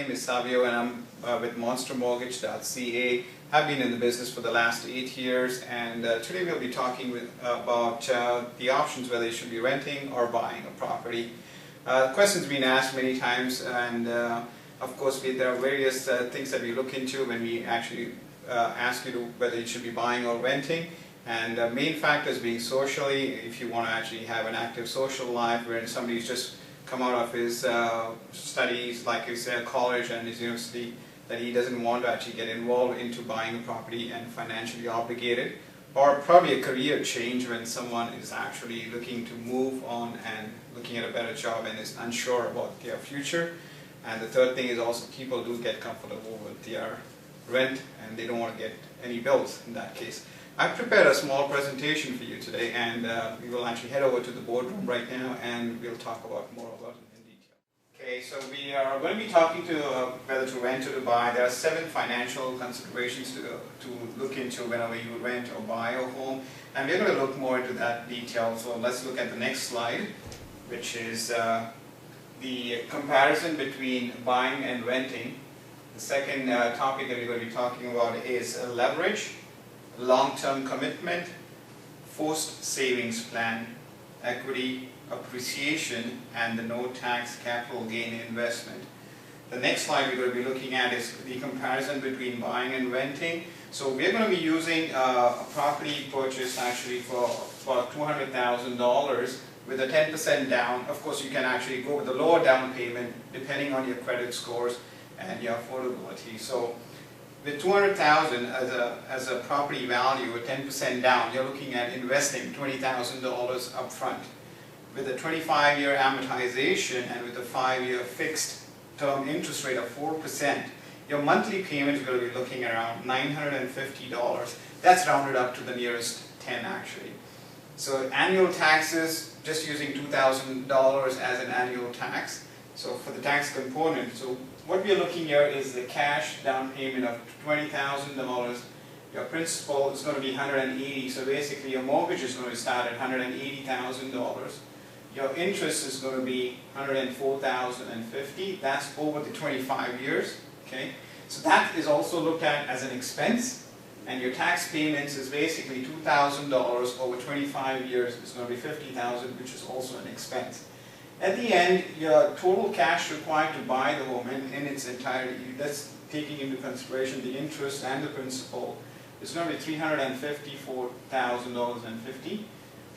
name is Savio and I'm with MonsterMortgage.ca. I've been in the business for the last 8 years, and today we'll be talking about the options whether you should be renting or buying a property. The question's been asked many times, and of course there are various things that we look into when we actually ask you whether you should be buying or renting. And main factors being socially, if you want to actually have an active social life where somebody's just come out of his studies, like you said, college and his university, that he doesn't want to actually get involved into buying a property and financially obligated, or probably a career change when someone is actually looking to move on and looking at a better job and is unsure about their future. And the third thing is also people do get comfortable with their rent and they don't want to get any bills in that case. I've prepared a small presentation for you today, and we will actually head over to the boardroom right now and we'll talk about more about it in detail. Okay, so we are going to be talking to whether to rent or to buy. There are 7 financial considerations to look into whenever you rent or buy a home, and we're going to look more into that detail. So let's look at the next slide, which is the comparison between buying and renting. The second topic that we're going to be talking about is leverage, long-term commitment, forced savings plan, equity appreciation, and the no-tax capital gain investment. The next slide we're going to be looking at is the comparison between buying and renting. So we're going to be using a property purchase actually for $200,000 with a 10% down. Of course, you can actually go with the lower down payment depending on your credit scores and your affordability. So with $200,000 as a property value, a 10% down, you're looking at investing $20,000 up front. With a 25-year amortization and with a 5-year fixed term interest rate of 4%, your monthly payment is going to be looking around $950. That's rounded up to the nearest 10 actually. So annual taxes, just using $2,000 as an annual tax. So for the tax component, so what we are looking here is the cash down payment of $20,000. Your principal is going to be $180,000. So basically your mortgage is going to start at $180,000. Your interest is going to be $104,050. That's over the 25 years. Okay, so that is also looked at as an expense, and your tax payments is basically $2,000 over 25 years. It's going to be $50,000, which is also an expense. At the end, your total cash required to buy the home in its entirety, that's taking into consideration the interest and the principal, is going to be $354,050.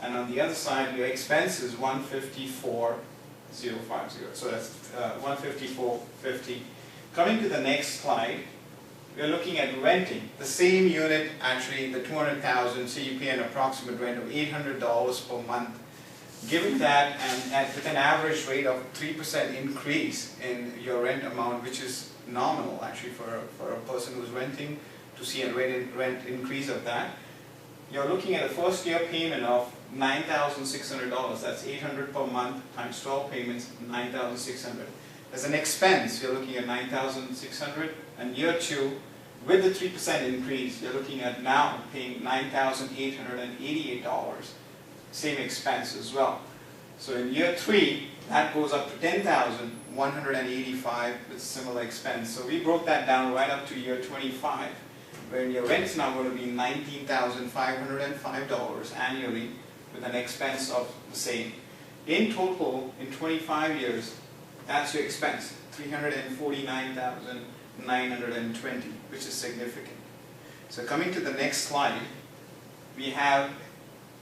And on the other side, your expense is $154,050. So that's $154,050. Coming to the next slide, we're looking at renting. The same unit, actually the $200,000, so you pay an approximate rent of $800 per month. Given that, and with an average rate of 3% increase in your rent amount, which is nominal actually for a person who's renting, to see a rent increase of that, you're looking at a first year payment of $9,600. That's $800 per month times 12 payments, $9,600. As an expense, you're looking at $9,600, and year 2, with the 3% increase, you're looking at now paying $9,888. Same expense as well. So in year 3, that goes up to $10,185 with similar expense. So we broke that down right up to year 25, where your rent's now going to be $19,505 annually with an expense of the same. In total, in 25 years, that's your expense, $349,920, which is significant. So coming to the next slide, we have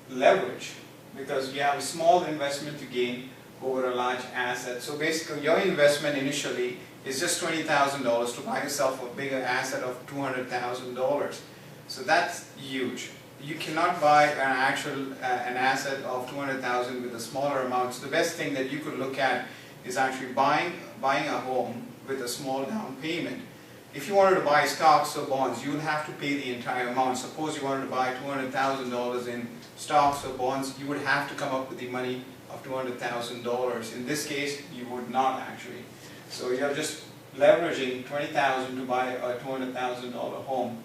leverage, because you have a small investment to gain over a large asset. So basically your investment initially is just $20,000 to buy yourself a bigger asset of $200,000. So that's huge. You cannot buy an asset of $200,000 with a smaller amount. So the best thing that you could look at is actually buying a home with a small down payment. If you wanted to buy stocks or bonds, you would have to pay the entire amount. Suppose you wanted to buy $200,000 in stocks or bonds, you would have to come up with the money of $200,000. In this case, you would not actually. So you're just leveraging $20,000 to buy a $200,000 home.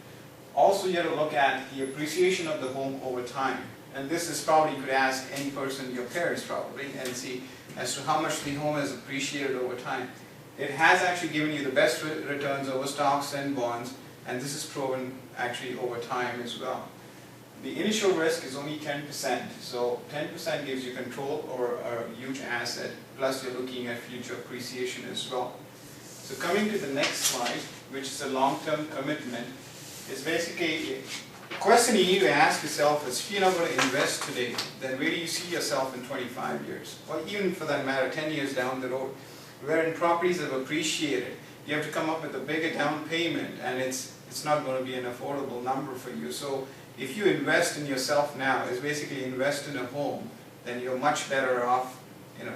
Also, you have to look at the appreciation of the home over time. And this is probably, you could ask any person, your parents probably, and see as to how much the home has appreciated over time. It has actually given you the best returns over stocks and bonds, and this is proven actually over time as well. The initial risk is only 10%, so 10% gives you control over a huge asset, plus you're looking at future appreciation as well. So coming to the next slide, which is a long-term commitment, is basically the question you need to ask yourself is, if you're not going to invest today, then where do you see yourself in 25 years? Or even for that matter, 10 years down the road, wherein properties have appreciated. You have to come up with a bigger down payment, and it's not going to be an affordable number for you. So if you invest in yourself now, is basically invest in a home, then you're much better off,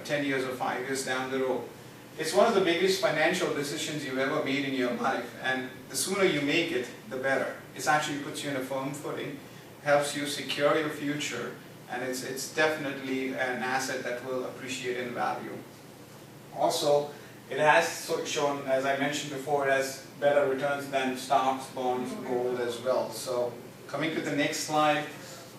10 years or 5 years down the road. It's one of the biggest financial decisions you've ever made in your life, and the sooner you make it, the better. It actually puts you in a firm footing, helps you secure your future, and it's definitely an asset that will appreciate in value. Also, it has shown, as I mentioned before, it has better returns than stocks, bonds, gold as well. So coming to the next slide,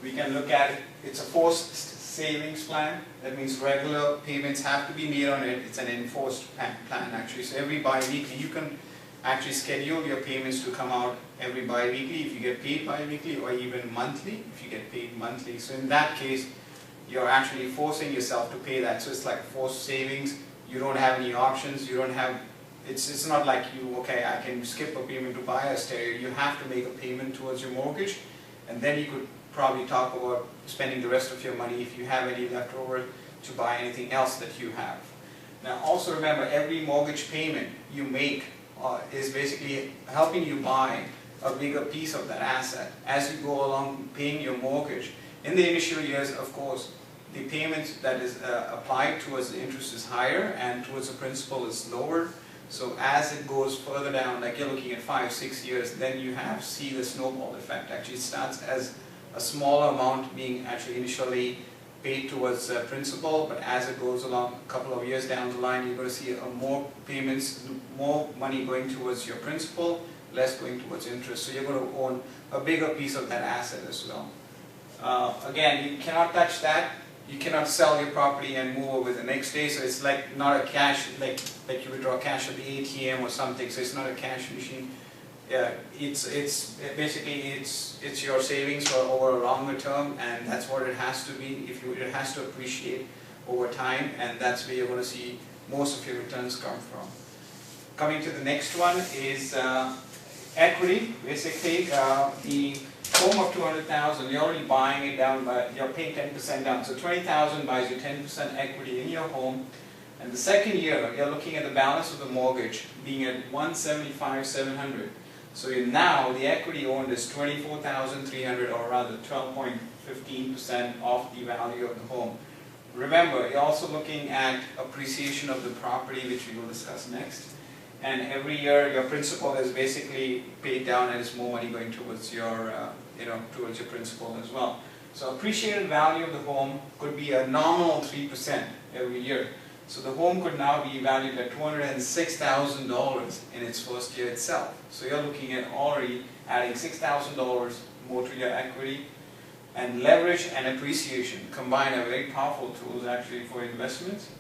we can look at it. It's a forced savings plan. That means regular payments have to be made on it. It's an enforced plan actually. So every bi-weekly, you can actually schedule your payments to come out every bi-weekly if you get paid bi-weekly, or even monthly if you get paid monthly. So in that case, you're actually forcing yourself to pay that. So it's like forced savings. You don't have any options. You don't have, it's not like I can skip a payment to buy a stereo. You have to make a payment towards your mortgage, and then you could probably talk about spending the rest of your money, if you have any left over, to buy anything else that you have. Now also remember, every mortgage payment you make is basically helping you buy a bigger piece of that asset. As you go along paying your mortgage, in the initial years, of course, the payment that is applied towards the interest is higher, and towards the principal is lower. So as it goes further down, like you're looking at 5-6 years, then you see the snowball effect. Actually, it starts as a smaller amount being actually initially paid towards principal, but as it goes along a couple of years down the line, you're going to see more payments, more money going towards your principal, less going towards interest. So you're going to own a bigger piece of that asset as well. Again, you cannot touch that. You cannot sell your property and move over the next day. So it's like not a cash, like you withdraw cash at the ATM or something. So it's not a cash machine. Yeah, it's basically your savings for over a longer term, and that's what it has to be. It has to appreciate over time, and that's where you're going to see most of your returns come from. Coming to the next one is equity. Basically, the home of $200,000, you're already buying it down, but you're paying 10% down. So $20,000 buys you 10% equity in your home. And the second year, you're looking at the balance of the mortgage being at $175,700. So now the equity owned is $24,300, or rather 12.15% of the value of the home. Remember, you're also looking at appreciation of the property, which we will discuss next. And every year, your principal is basically paid down, and it's more money going towards your, towards your principal as well. So appreciated value of the home could be a nominal 3% every year. So the home could now be valued at $206,000 in its first year itself. So you're looking at already adding $6,000 more to your equity. And leverage and appreciation combined are very powerful tools actually for investments.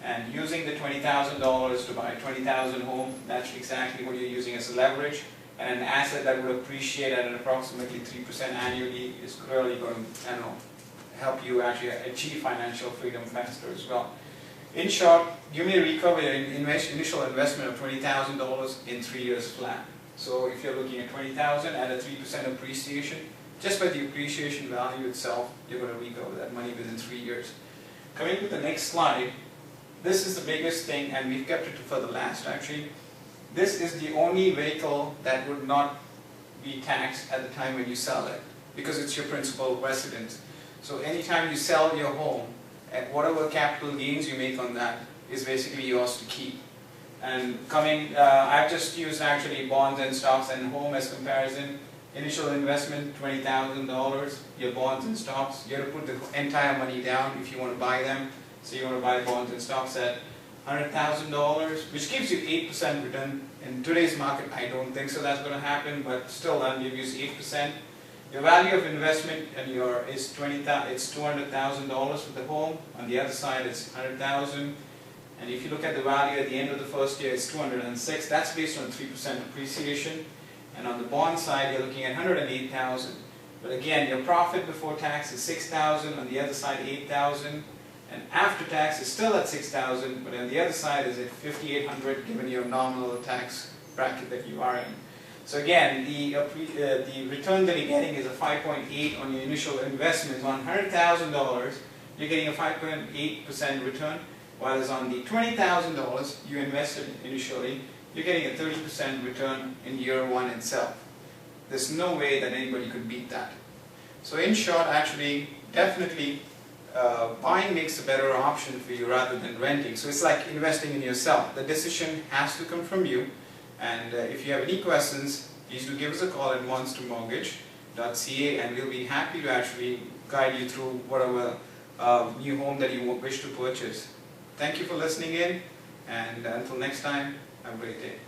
And using the $20,000 to buy a $20,000 home, that's exactly what you're using as leverage. And an asset that would appreciate at an approximately 3% annually is really going to help you actually achieve financial freedom faster as well. In short, you may recover your initial investment of $20,000 in 3 years flat. So if you're looking at $20,000 at a 3% appreciation, just by the appreciation value itself, you're going to recover that money within 3 years. Coming to the next slide, this is the biggest thing, and we've kept it for the last actually. This is the only vehicle that would not be taxed at the time when you sell it, because it's your principal residence. So anytime you sell your home, and whatever capital gains you make on that is basically yours to keep. And I've just used actually bonds and stocks and home as comparison. Initial investment, $20,000. Your bonds and stocks, you have to put the entire money down if you want to buy them. So you want to buy bonds and stocks at $100,000, which gives you 8% return. In today's market, I don't think so that's going to happen, but still that'll give you 8%. Your value of investment is $200,000 for the home. On the other side, it's $100,000. And if you look at the value at the end of the first year, it's 206. That's based on 3% appreciation. And on the bond side, you're looking at 108,000. But again, your profit before tax is 6,000. On the other side, 8,000. And after tax is still at 6,000. But on the other side is at 5,800, given your nominal tax bracket that you are in. So again, the return that you're getting is a 5.8 on your initial investment. On $100,000, you're getting a 5.8% return, whereas on the $20,000 you invested initially, you're getting a 30% return in year one itself. There's no way that anybody could beat that. So in short, actually, definitely buying makes a better option for you rather than renting. So it's like investing in yourself. The decision has to come from you. And if you have any questions, please do give us a call at MonsterMortgage.ca, and we'll be happy to actually guide you through whatever new home that you wish to purchase. Thank you for listening in, and until next time, have a great day.